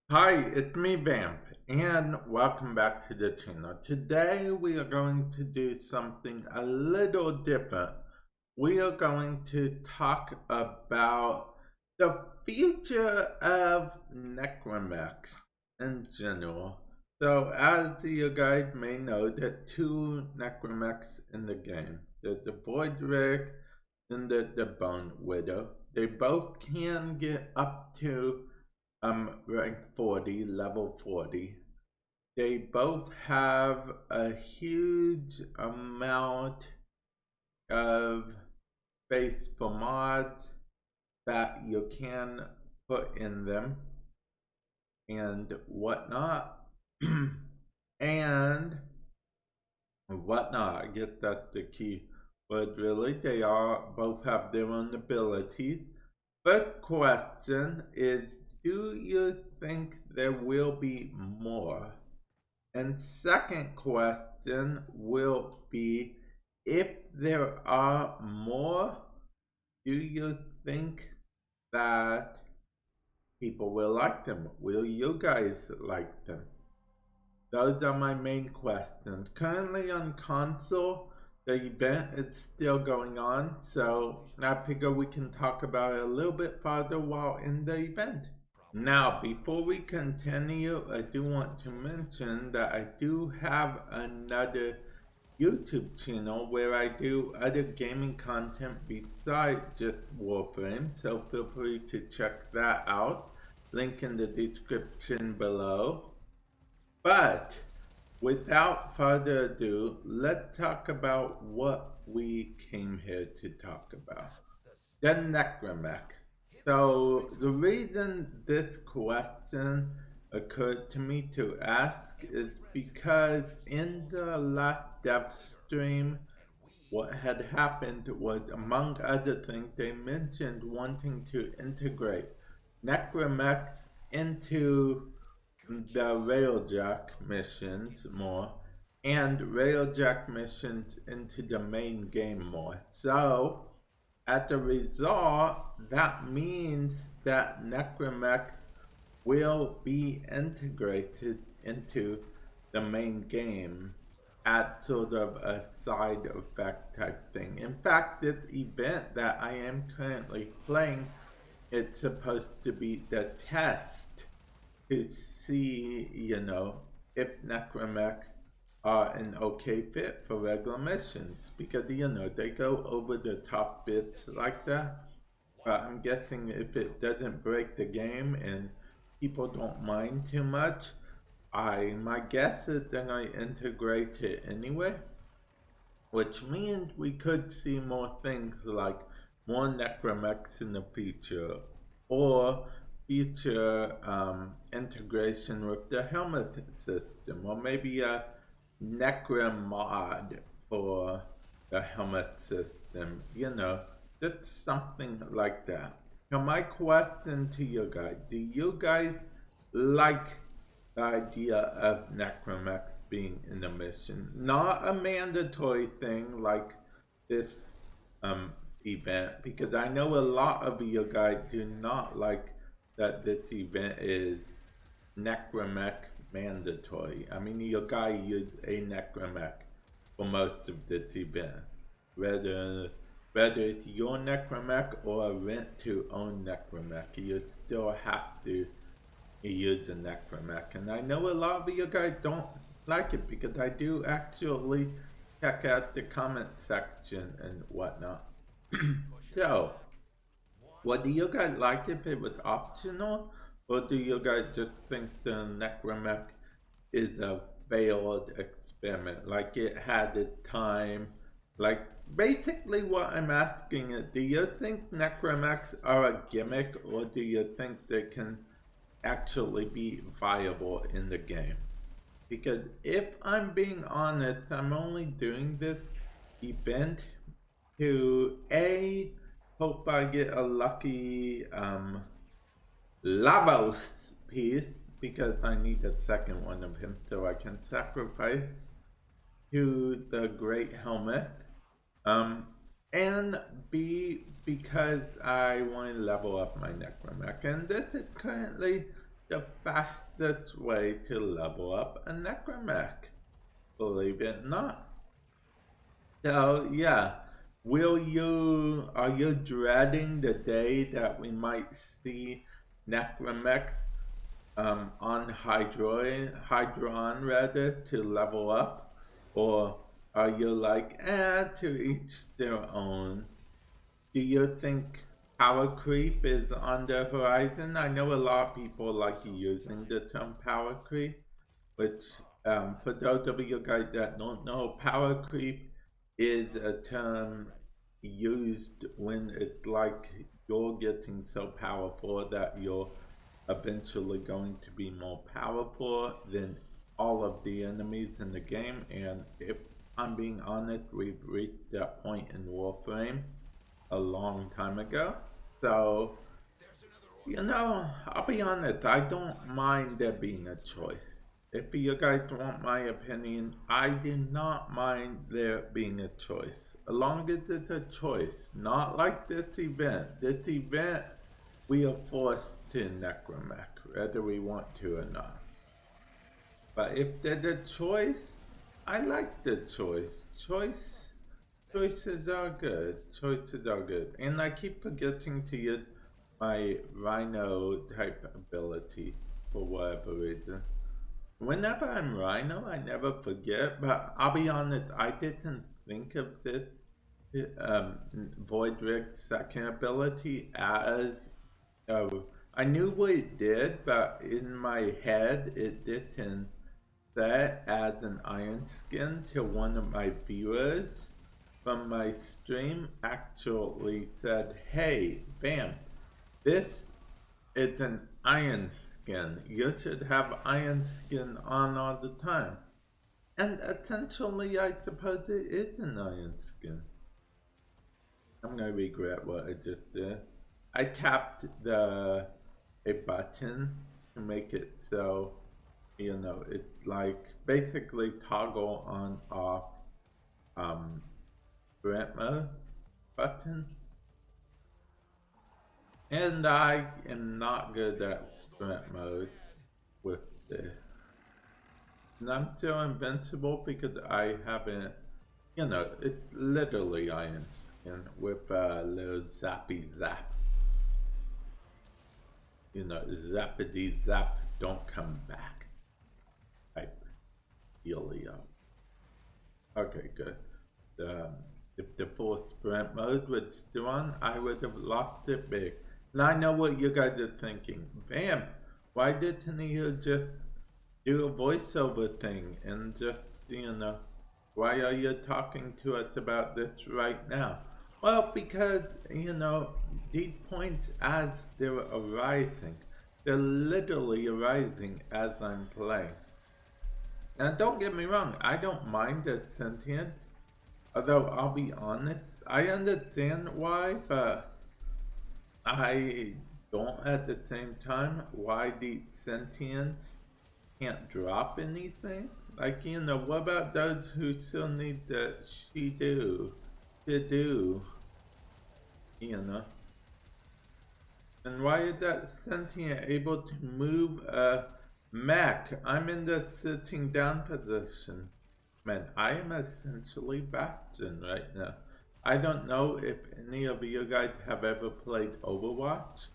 Hi, it's me Vamp, and welcome back to the channel. Today we are going to do something a little different. We are going to talk about the future of Necramechs in general. So, as you guys may know, there are two Necramechs in the game. There's the Voidrick and the Bone Widow. They both can get up to rank 40, level 40. They both have a huge amount of space for mods that you can put in them and whatnot. and whatnot. I guess that's the key word really. They are both have their own abilities. First question is, do you think there will be more? And second question will be, if there are more, do you think that people will like them? Will you guys like them? Those are my main questions. Currently on console, the event is still going on, so I figure we can talk about it a little bit farther while in the event. Now, before we continue, I do want to mention that I do have another YouTube channel where I do other gaming content besides just Warframe, so feel free to check that out. Link in the description below. But without further ado, let's talk about what we came here to talk about. The Necramechs. So the reason this question occurred to me to ask is because in the last dev stream, what had happened was, among other things, they mentioned wanting to integrate Necramechs into the Railjack missions more, and Railjack missions into the main game more. So, as a result, that means that Necramechs will be integrated into the main game at sort of a side effect type thing. In fact, this event that I am currently playing, it's supposed to be the test to see, if Necramechs are an okay fit for regular missions, because, they go over the top bits like that. But I'm guessing if it doesn't break the game and people don't mind too much, my guess is they're going to integrate it anyway, which means we could see more things like more Necramechs in the future, or future integration with the helmet system, or maybe a Necra mod for the helmet system, just something like that. So my question to you guys, do you guys like the idea of Necramech being in the mission? Not a mandatory thing like this event, because I know a lot of you guys do not like that this event is Necramech mandatory. I mean, you guys use a Necramech for most of this event, whether it's your Necramech or a rent to own Necramech, you still have to use a Necramech. And I know a lot of you guys don't like it, because I do actually check out the comment section and whatnot. So, what do you guys like if it was optional? Or do you guys just think the Necramech is a failed experiment? Like it had its time? Like, basically what I'm asking is, do you think Necramechs are a gimmick, or do you think they can actually be viable in the game? Because if I'm being honest, I'm only doing this event to hope I get a lucky Lavos piece, because I need a second one of him so I can sacrifice to the great helmet, and B, because I want to level up my Necramech, and this is currently the fastest way to level up a Necramech, believe it or not. So yeah, are you dreading the day that we might see Necramechs on Hydron rather to level up? Or are you like, to each their own? Do you think power creep is on the horizon? I know a lot of people like using the term power creep, which, for those of you guys that don't know, power creep is a term used when it's like you're getting so powerful that you're eventually going to be more powerful than all of the enemies in the game. And if I'm being honest, we've reached that point in Warframe a long time ago. So, I'll be honest, I don't mind there being a choice. If you guys want my opinion, I do not mind there being a choice. As long as it's a choice, not like this event. This event, we are forced to Necramech, whether we want to or not. But if there's a choice, I like the choice. Choices are good. Choices are good. And I keep forgetting to use my Rhino type ability for whatever reason. Whenever I'm Rhino, I never forget, but I'll be honest, I didn't think of this Voidric's second ability as I knew what it did, but in my head it didn't set as an iron skin till one of my viewers from my stream actually said, "Hey, Vamp, this is an iron skin. You should have iron skin on all the time." And essentially, I suppose it is an iron skin. I'm gonna regret what I just did. I tapped a button to make it so, it's like basically toggle on off sprint mode button. And I am not good at sprint mode with this. And I'm still invincible because I haven't, it's literally iron skin with a little zappy zap. Zappity zap, don't come back type dealio. Okay, good. If the full sprint mode was still on, I would have lost it big. And I know what you guys are thinking. Vamp, why didn't you just do a voiceover thing and just, why are you talking to us about this right now? Well, because, these points as they're arising, they're literally arising as I'm playing. Now, don't get me wrong, I don't mind the sentience. Although, I'll be honest, I understand why, but I don't at the same time why the sentience can't drop anything. Like, what about those who still need the to do, And why is that sentient able to move a mech? I'm in the sitting down position. Man, I am essentially Bastion right now. I don't know if any of you guys have ever played Overwatch.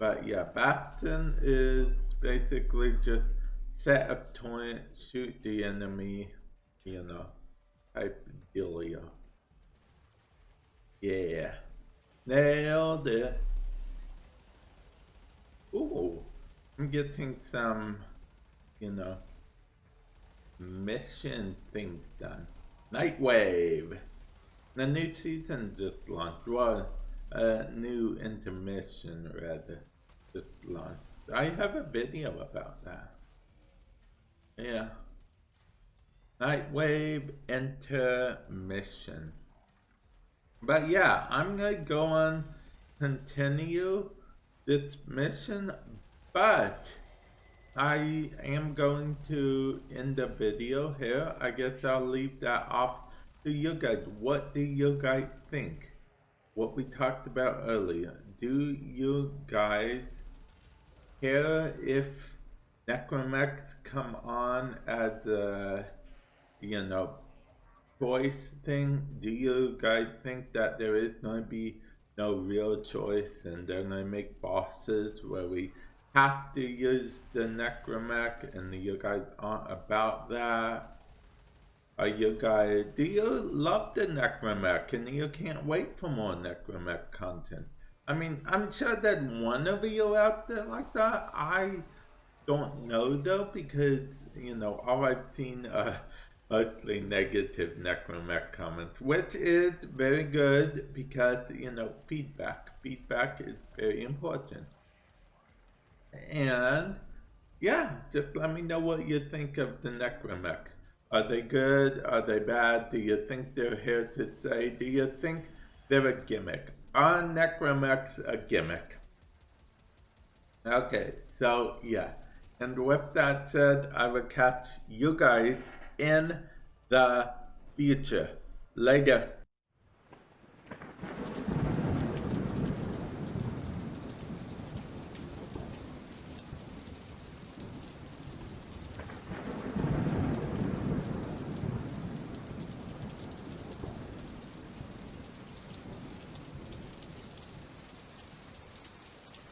But yeah, Bastion is basically just set up torrent, shoot the enemy, type dealio. Yeah. Nailed it. Ooh. I'm getting some, mission things done. Nightwave. The new season just launched. Well, new intermission rather just launched. I have a video about that. Yeah. Nightwave intermission. But yeah, I'm gonna go on continue this mission, but I am going to end the video here. I guess I'll leave that off to you guys. What do you guys think? What we talked about earlier. Do you guys care if Necramechs come on as a, you know, choice thing? Do you guys think that there is going to be no real choice and they're going to make bosses where we have to use the Necramech, and you guys aren't about that? Are you guys, do you love the Necramech and you can't wait for more Necramech content? I mean, I'm sure that one of you out there like that. I don't know though, because you know all I've seen are mostly negative Necramech comments, which is very good because you know feedback is very important. And yeah, just let me know what you think of the Necramechs. Are they good? Are they bad? Do you think they're here to stay? Do you think they're a gimmick? Are Necramechs a gimmick? Okay, so yeah. And with that said, I will catch you guys in the future. Later.